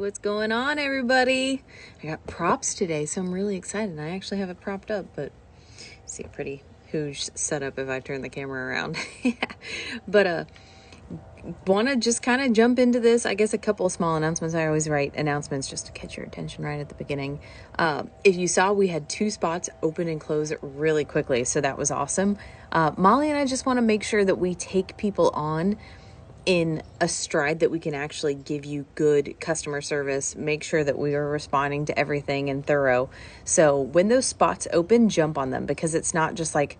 What's going on, everybody? I got props today, so I'm really excited. I actually have it propped up, but see a pretty huge setup if I turn the camera around. But want to just kind of jump into this. I guess a couple of small announcements. I always write announcements just to catch your attention right at the beginning. If you saw, we had 2 spots open and close really quickly, so that was awesome. Molly and I just want to make sure that we take people on in a stride that we can actually give you good customer service, make sure that we are responding to everything and thorough. So when those spots open, jump on them, because it's not just like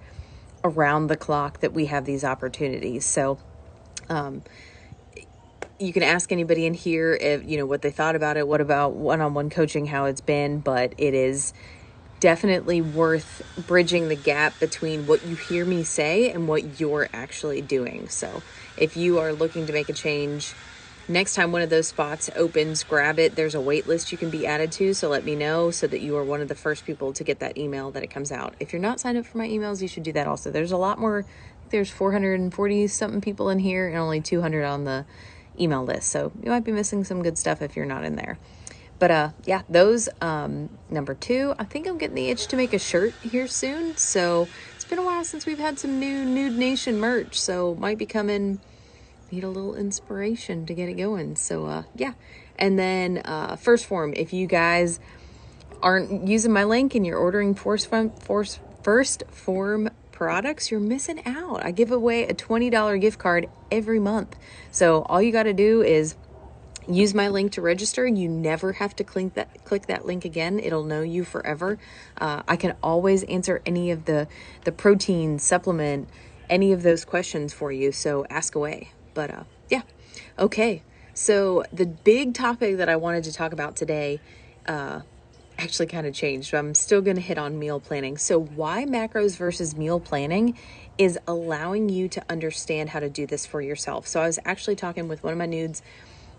around the clock that we have these opportunities. So you can ask anybody in here if what they thought about it, what about one-on-one coaching, how it's been, but it is definitely worth bridging the gap between what you hear me say and what you're actually doing. So if you are looking to make a change, next time one of those spots opens, grab it. There's a wait list you can be added to, so let me know so that you are one of the first people to get that email that it comes out. If you're not signed up for my emails, you should do that also. There's a lot more. There's 440 something people in here and only 200 on the email list, so you might be missing some good stuff if you're not in there. But yeah, those, number 2, I think I'm getting the itch to make a shirt here soon. So it's been a while since we've had some new Nude Nation merch. So might be coming, need a little inspiration to get it going. So yeah. And then First Form, if you guys aren't using my link and you're ordering First Form products, you're missing out. I give away a $20 gift card every month. So all you got to do is use my link to register. You never have to click that link again. It'll know you forever. I can always answer any of the protein supplement, any of those questions for you. So ask away. But yeah. Okay. So the big topic that I wanted to talk about today actually kind of changed. I'm still going to hit on meal planning. So why macros versus meal planning is allowing you to understand how to do this for yourself. So I was actually talking with one of my nudes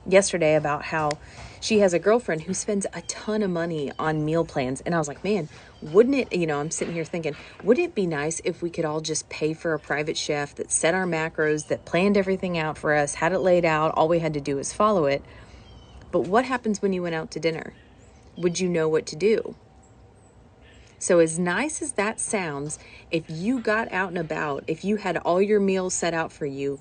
yesterday about how she has a girlfriend who spends a ton of money on meal plans. And I was like, man, wouldn't it, I'm sitting here thinking, wouldn't it be nice if we could all just pay for a private chef that set our macros, that planned everything out for us, had it laid out, all we had to do is follow it. But what happens when you went out to dinner? Would you know what to do? So as nice as that sounds, if you got out and about, if you had all your meals set out for you,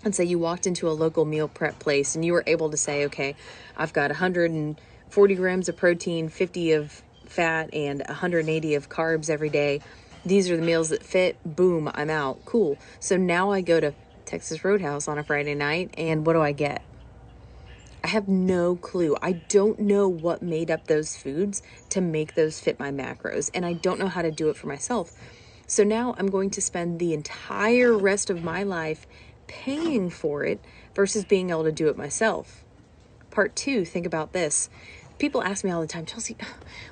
and say you walked into a local meal prep place and you were able to say, okay, I've got 140 grams of protein, 50 of fat, and 180 of carbs every day. These are the meals that fit. Boom, I'm out. Cool. So now I go to Texas Roadhouse on a Friday night, and what do I get? I have no clue. I don't know what made up those foods to make those fit my macros, and I don't know how to do it for myself. So now I'm going to spend the entire rest of my life paying for it versus being able to do it myself. Part 2, think about this. People ask me all the time, Chelsea,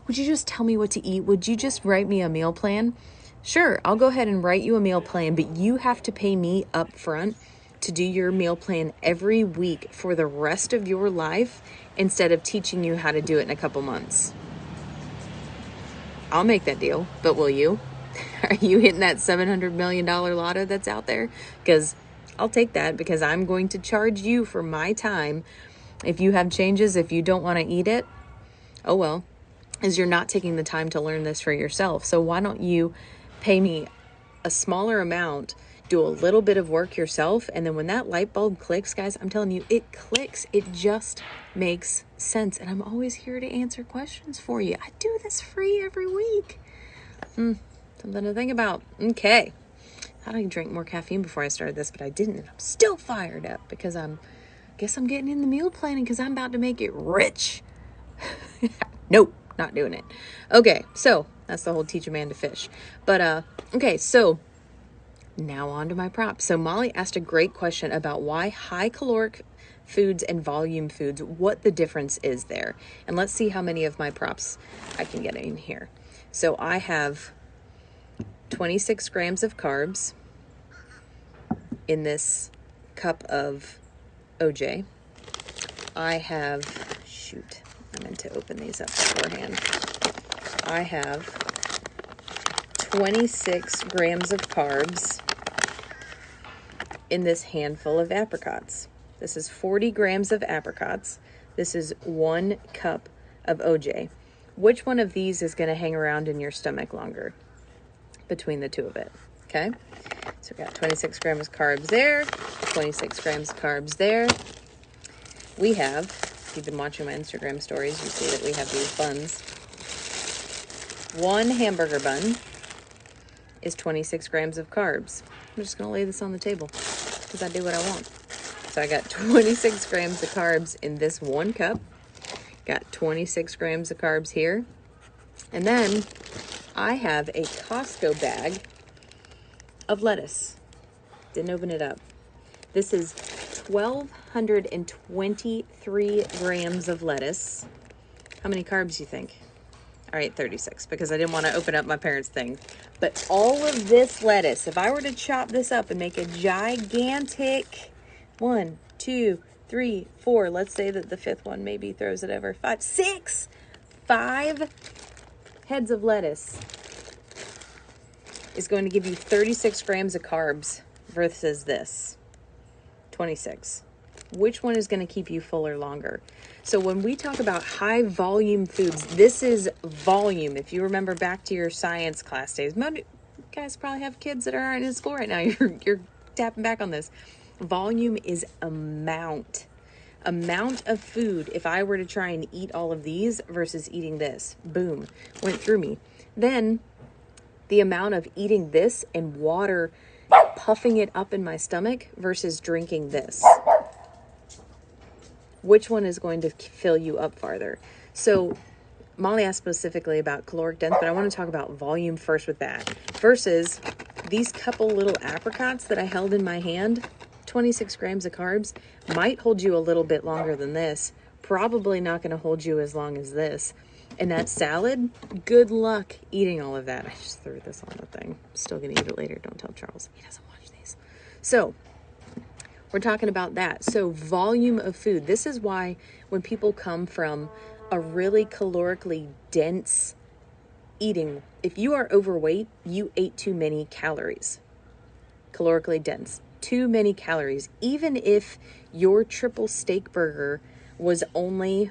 would you just tell me what to eat? Would you just write me a meal plan? Sure, I'll go ahead and write you a meal plan, but you have to pay me up front to do your meal plan every week for the rest of your life instead of teaching you how to do it in a couple months. I'll make that deal, but will you? Are you hitting that $700 million lotto that's out there? Because I'll take that, because I'm going to charge you for my time. If you have changes, if you don't want to eat it, oh well, as you're not taking the time to learn this for yourself. So why don't you pay me a smaller amount, do a little bit of work yourself, and then when that light bulb clicks, guys, I'm telling you, it clicks. It just makes sense. And I'm always here to answer questions for you. I do this free every week. Something to think about. Okay. I thought I drank more caffeine before I started this, but I didn't. And I'm still fired up because guess I'm getting in the meal planning because I'm about to make it rich. Nope, not doing it. Okay, so that's the whole teach a man to fish. But, okay, so now on to my props. So Molly asked a great question about why high caloric foods and volume foods, what the difference is there. And let's see how many of my props I can get in here. So I have 26 grams of carbs in this cup of OJ. I have, I meant to open these up beforehand. I have 26 grams of carbs in this handful of apricots. This is 40 grams of apricots. This is 1 cup of OJ. Which one of these is going to hang around in your stomach longer between the two of it? Okay, so we got 26 grams of carbs there, 26 grams of carbs there. We have, if you've been watching my Instagram stories, you see that we have these buns. 1 hamburger bun is 26 grams of carbs. I'm just going to lay this on the table because I do what I want. So I got 26 grams of carbs in this 1 cup. Got 26 grams of carbs here. And then I have a Costco bag of lettuce. Didn't open it up. This is 1,223 grams of lettuce. How many carbs do you think? All right, 36, because I didn't want to open up my parents' thing. But all of this lettuce, if I were to chop this up and make a gigantic 1, 2, 3, 4, let's say that the 5th one maybe throws it over 5, 6, 5 heads of lettuce is going to give you 36 grams of carbs versus this 26. Which one is going to keep you fuller longer? So when we talk about high volume foods, this is volume. If you remember back to your science class days, most you guys probably have kids that aren't in school right now. You're tapping back on this. Volume is amount of food. If I were to try and eat all of these versus eating this, boom, went through me. Then the amount of eating this and water puffing it up in my stomach versus drinking this. Which one is going to fill you up farther? So Molly asked specifically about caloric dense, but I want to talk about volume first with that. Versus these couple little apricots that I held in my hand, 26 grams of carbs, might hold you a little bit longer than this. Probably not going to hold you as long as this. And that salad, good luck eating all of that. I just threw this on the thing. Still going to eat it later. Don't tell Charles. He doesn't watch these. So we're talking about that. So volume of food. This is why when people come from a really calorically dense eating, if you are overweight, you ate too many calories. Calorically dense. Too many calories. Even if your triple steak burger was only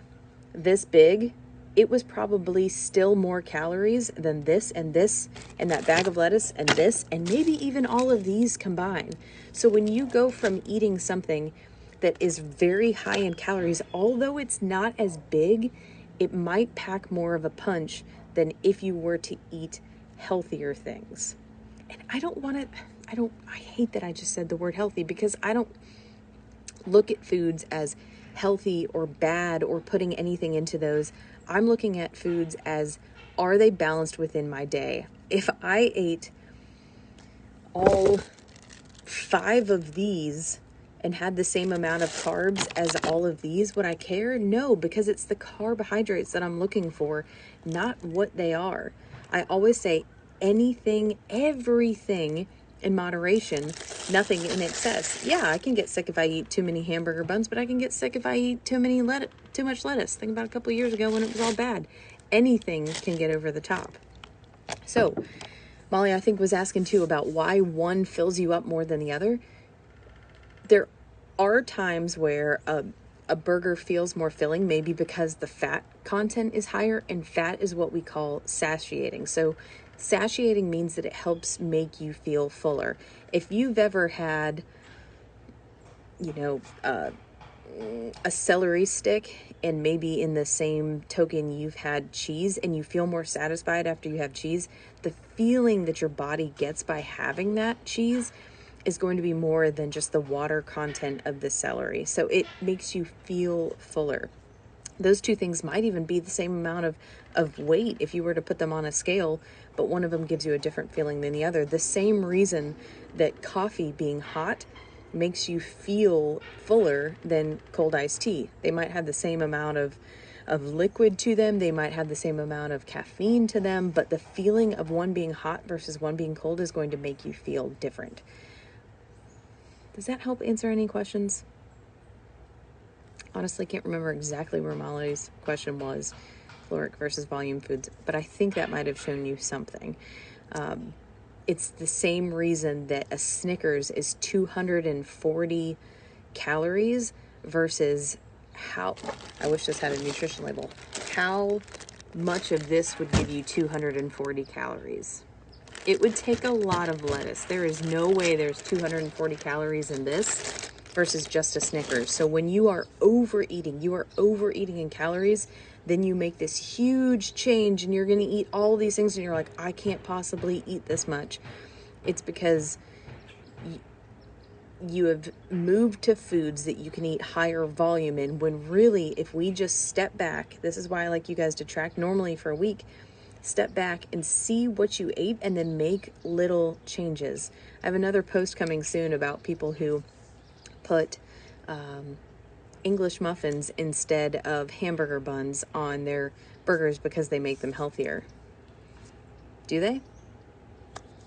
this big, it was probably still more calories than this and that bag of lettuce and this and maybe even all of these combined. So when you go from eating something that is very high in calories, although it's not as big, it might pack more of a punch than if you were to eat healthier things. And I hate that I just said the word healthy, because I don't look at foods as healthy or bad or putting anything into those. I'm looking at foods as, are they balanced within my day? If I ate all 5 of these and had the same amount of carbs as all of these, would I care? No, because it's the carbohydrates that I'm looking for, not what they are. I always say anything, everything in moderation, nothing in excess. Yeah, I can get sick if I eat too many hamburger buns, but I can get sick if I eat too much lettuce. Think about a couple of years ago when it was all bad. Anything can get over the top. So Molly, I think, was asking too about why one fills you up more than the other. There are times where a burger feels more filling, maybe because the fat content is higher, and fat is what we call satiating. So satiating means that it helps make you feel fuller. If you've ever had, a celery stick, and maybe in the same token you've had cheese and you feel more satisfied after you have cheese, the feeling that your body gets by having that cheese is going to be more than just the water content of the celery. So it makes you feel fuller. Those two things might even be the same amount of weight if you were to put them on a scale, but one of them gives you a different feeling than the other. The same reason that coffee being hot makes you feel fuller than cold iced tea. They might have the same amount of liquid to them. They might have the same amount of caffeine to them, but the feeling of one being hot versus one being cold is going to make you feel different. Does that help answer any questions? Honestly, can't remember exactly where Molly's question was, caloric versus volume foods, but I think that might have shown you something. It's the same reason that a Snickers is 240 calories versus how, I wish this had a nutrition label, how much of this would give you 240 calories? It would take a lot of lettuce. There is no way there's 240 calories in this versus just a Snickers. So when you are overeating in calories, then you make this huge change and you're going to eat all these things and you're like, I can't possibly eat this much. It's because you have moved to foods that you can eat higher volume in, when really, if we just step back, this is why I like you guys to track normally for a week, step back and see what you ate and then make little changes. I have another post coming soon about people who put English muffins instead of hamburger buns on their burgers because they make them healthier. Do they?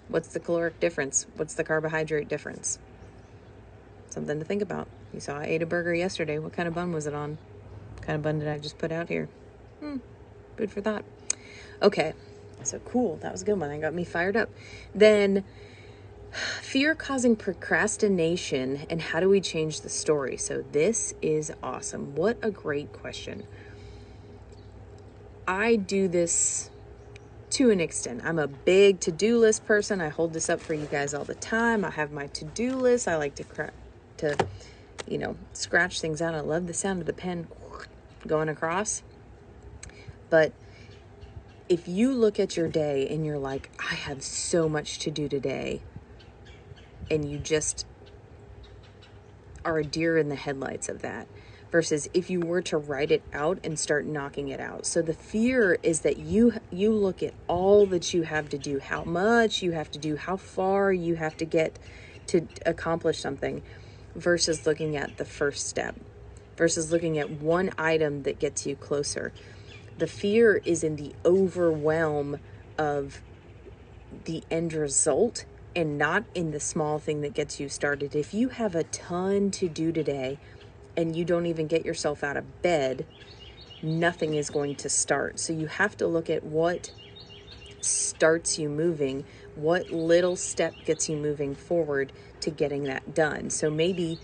What's the caloric difference? What's the carbohydrate difference? Something to think about. You saw I ate a burger yesterday. What kind of bun was it on? What kind of bun did I just put out here? Food for thought. Okay, so cool. That was a good one. That got me fired up. Then fear causing procrastination, and how do we change the story? So this is awesome. What a great question. I do this to an extent. I'm a big to-do list person. I hold this up for you guys all the time. I have my to-do list. I like to scratch things out. I love the sound of the pen going across. But if you look at your day and you're like, I have so much to do today, and you just are a deer in the headlights of that, versus if you were to write it out and start knocking it out. So the fear is that you look at all that you have to do, how much you have to do, how far you have to get to accomplish something, versus looking at the first step, versus looking at one item that gets you closer. The fear is in the overwhelm of the end result and not in the small thing that gets you started. If you have a ton to do today and you don't even get yourself out of bed, nothing is going to start. So you have to look at what starts you moving, what little step gets you moving forward to getting that done. So maybe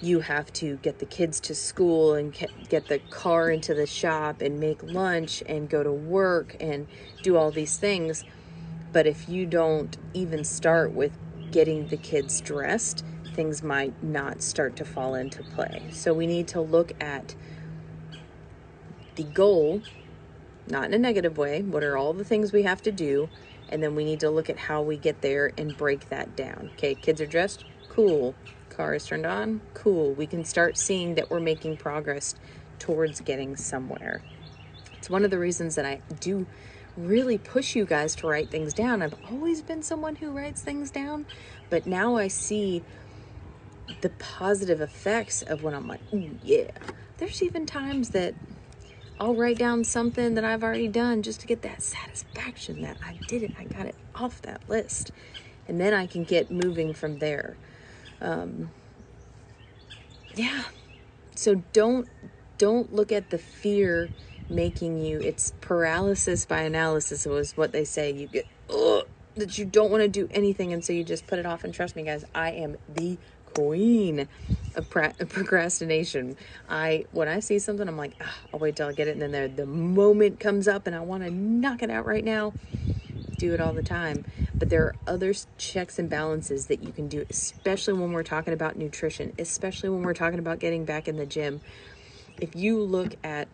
you have to get the kids to school and get the car into the shop and make lunch and go to work and do all these things. But if you don't even start with getting the kids dressed, things might not start to fall into play. So we need to look at the goal, not in a negative way. What are all the things we have to do? And then we need to look at how we get there and break that down. Okay, kids are dressed? Cool. Car is turned on? Cool. We can start seeing that we're making progress towards getting somewhere. It's one of the reasons that I do really push you guys to write things down. I've always been someone who writes things down, but now I see the positive effects of when I'm like, ooh, yeah. There's even times that I'll write down something that I've already done just to get that satisfaction that I did it. I got it off that list. And then I can get moving from there. Yeah. So don't look at the fear making you, it's paralysis by analysis was what they say. You get, that you don't want to do anything. And so you just put it off. And trust me, guys, I am the queen of procrastination. When I see something, I'm like, I'll wait till I get it. And then the moment comes up and I want to knock it out right now. Do it all the time. But there are other checks and balances that you can do, especially when we're talking about nutrition, especially when we're talking about getting back in the gym. If you look at,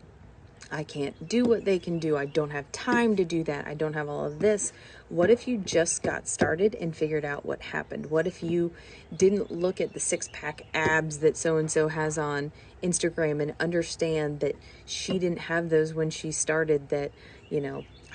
I can't do what they can do, I don't have time to do that, I don't have all of this. What if you just got started and figured out what happened? What if you didn't look at the six-pack abs that so-and-so has on Instagram and understand that she didn't have those when she started? That,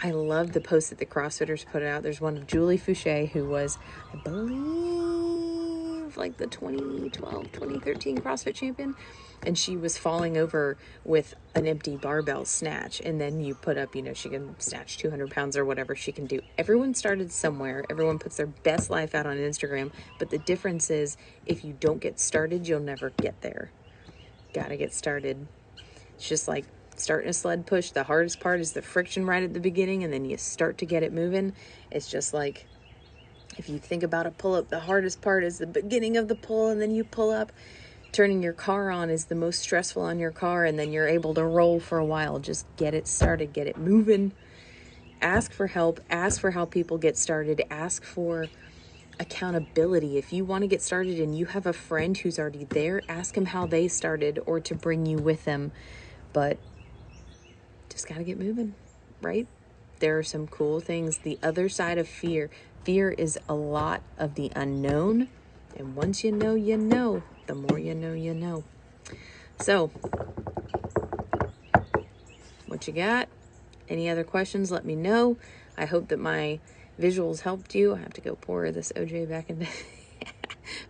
I love the post that the CrossFitters put out. There's one of Julie Fouché, who was, I believe, like the 2012, 2013 CrossFit champion. And she was falling over with an empty barbell snatch. And then you put up, she can snatch 200 pounds or whatever she can do. Everyone started somewhere. Everyone puts their best life out on Instagram. But the difference is, if you don't get started, you'll never get there. Gotta get started. It's just like starting a sled push. The hardest part is the friction right at the beginning, and then you start to get it moving. It's just like, if you think about a pull-up, the hardest part is the beginning of the pull, and then you pull up. turning your car on is the most stressful on your car, and then you're able to roll for a while. Just get it started, get it moving. Ask for help, ask for how people get started, ask for accountability. If you want to get started and you have a friend who's already there, ask them how they started or to bring you with them. But just got to get moving, right? There are some cool things. The other side of fear is a lot of the unknown. And once you know, you know. The more you know, you know. So, what you got? Any other questions? Let me know. I hope that my visuals helped you. I have to go pour this OJ back into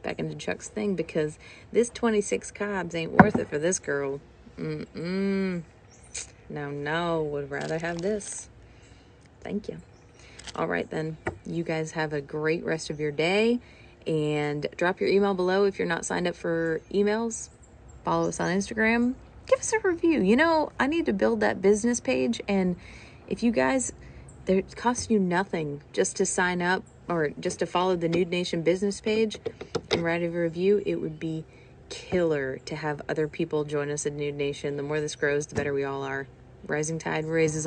back into Chuck's thing because this 26 cobs ain't worth it for this girl. No, would rather have this. Thank you. All right, then. You guys have a great rest of your day, and drop your email below if you're not signed up for emails. Follow us on Instagram. Give us a review. You know, I need to build that business page, and if you guys, it costs you nothing just to sign up or just to follow the Nude Nation business page and write a review. It would be killer to have other people join us at Nude Nation. The more this grows, the better we all are. Rising tide raises